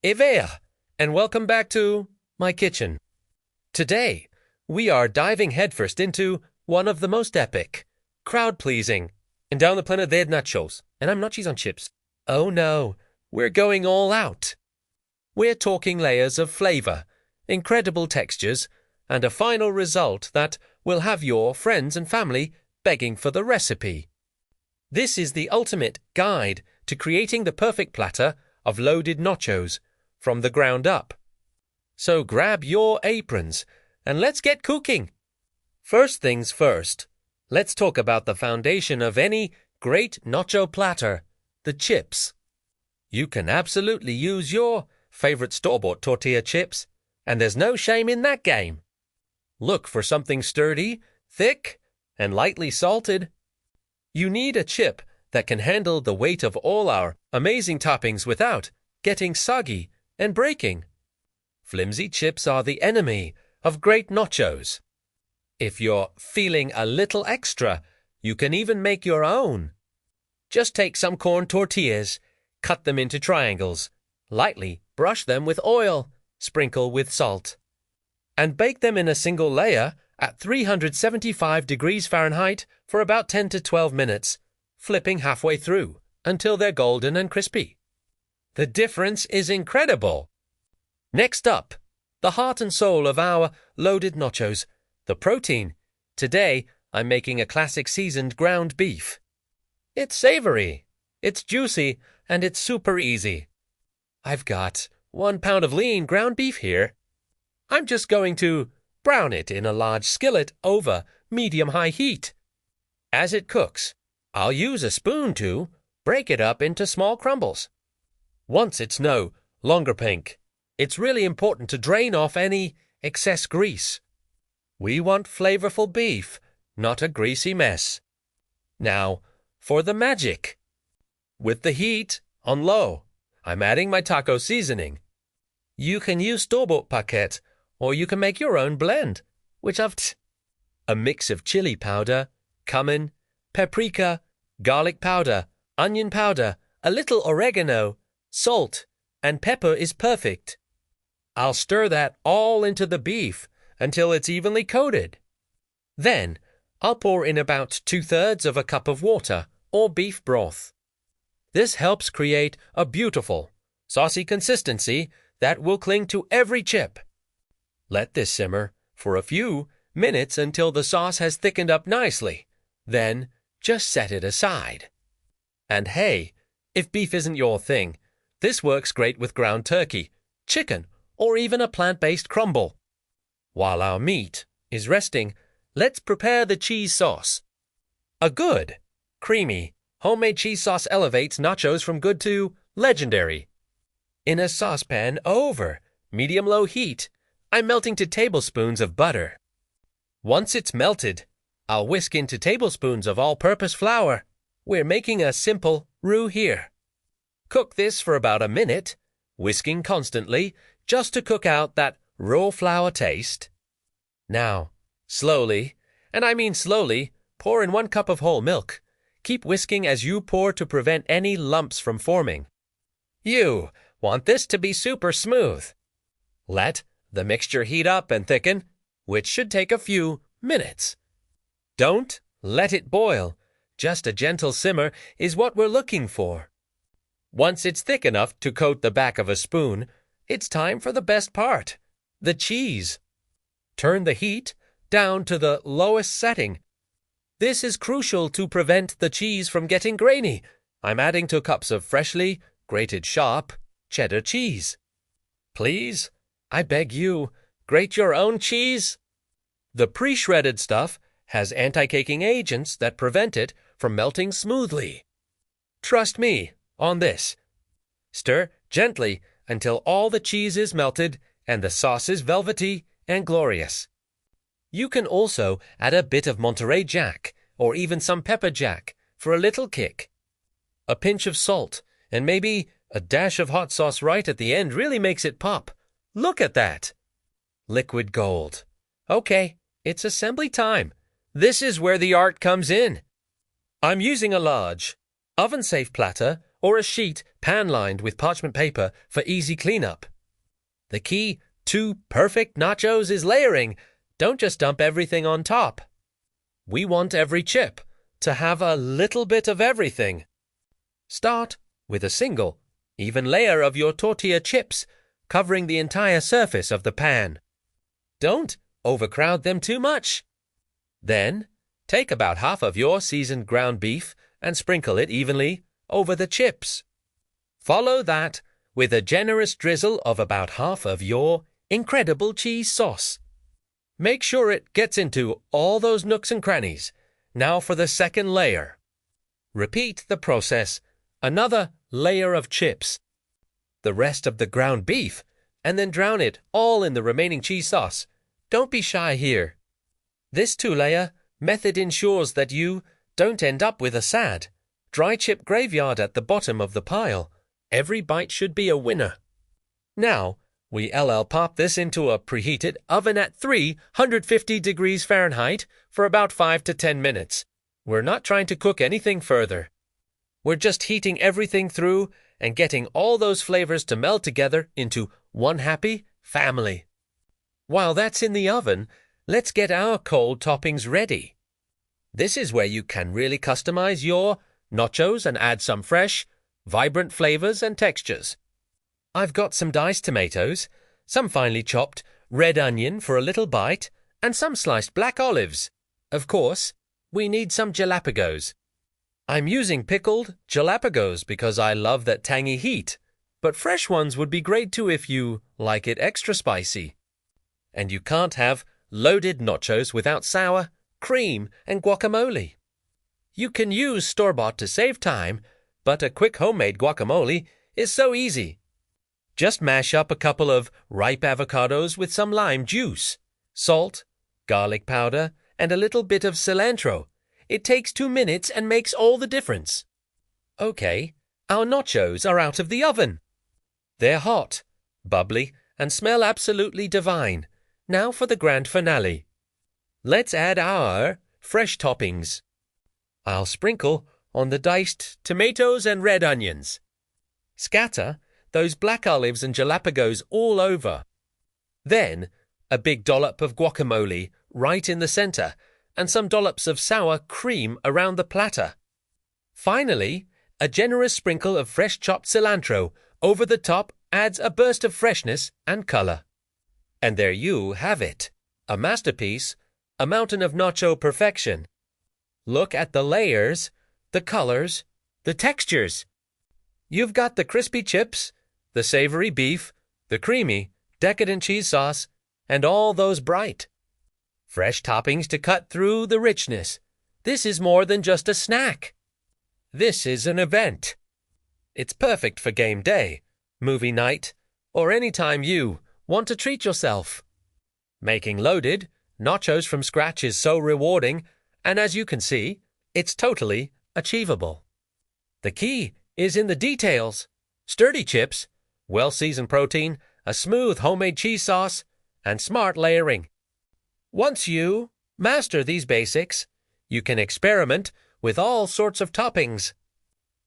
Evea, and welcome back to my kitchen. Today, we are diving headfirst into one of the most epic, crowd-pleasing, and down the planet they had nachos, and I'm not cheese on chips. Oh no, we're going all out. We're talking layers of flavor, incredible textures, and a final result that will have your friends and family begging for the recipe. This is the ultimate guide to creating the perfect platter of loaded nachos from the ground up. So grab your aprons and let's get cooking. First things first, let's talk about the foundation of any great nacho platter, the chips. You can absolutely use your favorite store-bought tortilla chips, and there's no shame in that game. Look for something sturdy, thick, and lightly salted. You need a chip that can handle the weight of all our amazing toppings without getting soggy and breaking. Flimsy chips are the enemy of great nachos. If you're feeling a little extra, you can even make your own. Just take some corn tortillas, cut them into triangles, lightly brush them with oil, sprinkle with salt, and bake them in a single layer at 375 degrees Fahrenheit for about 10 to 12 minutes, flipping halfway through until they're golden and crispy. The difference is incredible. Next up, the heart and soul of our loaded nachos, the protein. Today, I'm making a classic seasoned ground beef. It's savory, it's juicy, and it's super easy. I've got 1 pound of lean ground beef here. I'm just going to brown it in a large skillet over medium-high heat. As it cooks, I'll use a spoon to break it up into small crumbles. Once it's no longer pink, it's really important to drain off any excess grease. We want flavorful beef, not a greasy mess. Now, for the magic. With the heat on low, I'm adding my taco seasoning. You can use store-bought paquette, or you can make your own blend, which I've a mix of chili powder, cumin, paprika, garlic powder, onion powder, a little oregano, salt, and pepper is perfect. I'll stir that all into the beef until it's evenly coated. Then, I'll pour in about 2/3 of a cup of water or beef broth. This helps create a beautiful, saucy consistency that will cling to every chip. Let this simmer for a few minutes until the sauce has thickened up nicely. Then, just set it aside. And hey, if beef isn't your thing, this works great with ground turkey, chicken, or even a plant-based crumble. While our meat is resting, let's prepare the cheese sauce. A good, creamy, homemade cheese sauce elevates nachos from good to legendary. In a saucepan over medium-low heat, I'm melting 2 tablespoons of butter. Once it's melted, I'll whisk into tablespoons of all-purpose flour. We're making a simple roux here. Cook this for about a minute, whisking constantly, just to cook out that raw flour taste. Now, slowly, and I mean slowly, pour in 1 cup of whole milk. Keep whisking as you pour to prevent any lumps from forming. You want this to be super smooth. Let the mixture heat up and thicken, which should take a few minutes. Don't let it boil. Just a gentle simmer is what we're looking for. Once it's thick enough to coat the back of a spoon, it's time for the best part, the cheese. Turn the heat down to the lowest setting. This is crucial to prevent the cheese from getting grainy. I'm adding 2 cups of freshly grated sharp cheddar cheese. Please, I beg you, grate your own cheese. The pre-shredded stuff has anti-caking agents that prevent it from melting smoothly. Trust me on this. Stir gently until all the cheese is melted and the sauce is velvety and glorious. You can also add a bit of Monterey Jack or even some pepper jack for a little kick. A pinch of salt and maybe a dash of hot sauce right at the end really makes it pop. Look at that! Liquid gold. Okay, it's assembly time. This is where the art comes in. I'm using a large, oven-safe platter or a sheet pan-lined with parchment paper for easy cleanup. The key to perfect nachos is layering. Don't just dump everything on top. We want every chip to have a little bit of everything. Start with a single, even layer of your tortilla chips, covering the entire surface of the pan. Don't overcrowd them too much. Then, take about half of your seasoned ground beef and sprinkle it evenly over the chips. Follow that with a generous drizzle of about half of your incredible cheese sauce. Make sure it gets into all those nooks and crannies. Now for the second layer. Repeat the process. Another layer of chips, the rest of the ground beef, and then drown it all in the remaining cheese sauce. Don't be shy here. This two-layer method ensures that you don't end up with a sad, dry chip graveyard at the bottom of the pile. Every bite should be a winner. Now, we pop this into a preheated oven at 350 degrees Fahrenheit for about 5 to 10 minutes. We're not trying to cook anything further. We're just heating everything through and getting all those flavors to meld together into one happy family. While that's in the oven, let's get our cold toppings ready. This is where you can really customize your nachos and add some fresh, vibrant flavors and textures. I've got some diced tomatoes, some finely chopped red onion for a little bite, and some sliced black olives. Of course, we need some jalapenos. I'm using pickled jalapenos because I love that tangy heat, but fresh ones would be great too if you like it extra spicy. And you can't have loaded nachos without sour, cream, and guacamole. You can use store-bought to save time, but a quick homemade guacamole is so easy. Just mash up a couple of ripe avocados with some lime juice, salt, garlic powder, and a little bit of cilantro. It takes 2 minutes and makes all the difference. Okay, our nachos are out of the oven. They're hot, bubbly, and smell absolutely divine. Now for the grand finale. Let's add our fresh toppings. I'll sprinkle on the diced tomatoes and red onions. Scatter those black olives and jalapenos all over. Then, a big dollop of guacamole right in the center, and some dollops of sour cream around the platter. Finally, a generous sprinkle of fresh chopped cilantro over the top adds a burst of freshness and color. And there you have it, a masterpiece, a mountain of nacho perfection. Look at the layers, the colors, the textures. You've got the crispy chips, the savory beef, the creamy, decadent cheese sauce, and all those bright, fresh toppings to cut through the richness. This is more than just a snack. This is an event. It's perfect for game day, movie night, or any time you want to treat yourself. Making loaded nachos from scratch is so rewarding, and as you can see, it's totally achievable. The key is in the details. Sturdy chips, well-seasoned protein, a smooth homemade cheese sauce, and smart layering. Once you master these basics, you can experiment with all sorts of toppings.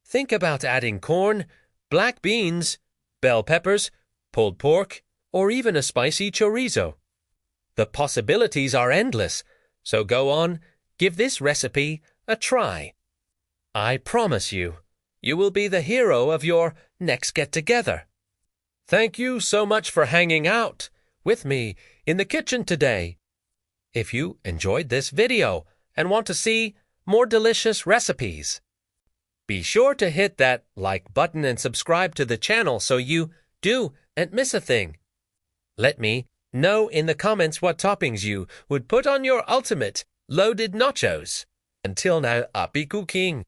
Think about adding corn, black beans, bell peppers, pulled pork, or even a spicy chorizo. The possibilities are endless, so go on, give this recipe a try. I promise you, you will be the hero of your next get-together. Thank you so much for hanging out with me in the kitchen today. If you enjoyed this video and want to see more delicious recipes, be sure to hit that like button and subscribe to the channel so you don't miss a thing. Let me know in the comments what toppings you would put on your ultimate loaded nachos. Until now, happy cooking!